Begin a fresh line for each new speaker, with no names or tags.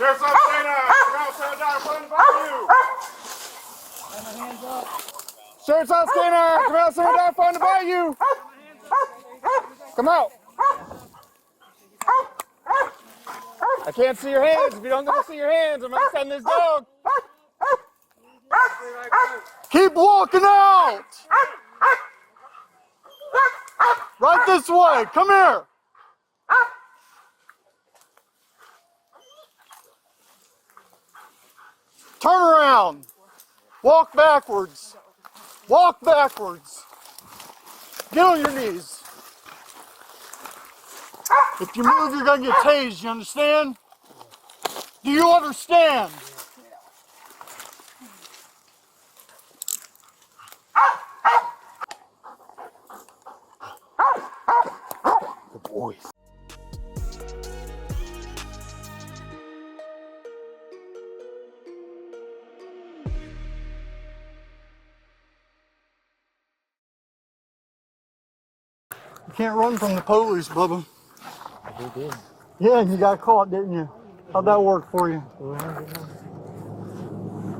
Sheriff's Office K-9, cross down in front of you.
Got my hands up.
Sheriff's Office K-9, come out, someone down in front of you. Come out. I can't see your hands. If you don't get to see your hands, I'm going to send this dog. Keep walking out. Right this way. Come here. Turn around. Walk backwards. Walk backwards. Get on your knees. If you move, you're going to get tased. You understand? Do you understand? Good boys. You can't run from the police, Bubba.
We did.
Yeah, and you got caught, didn't you? How'd that work for you?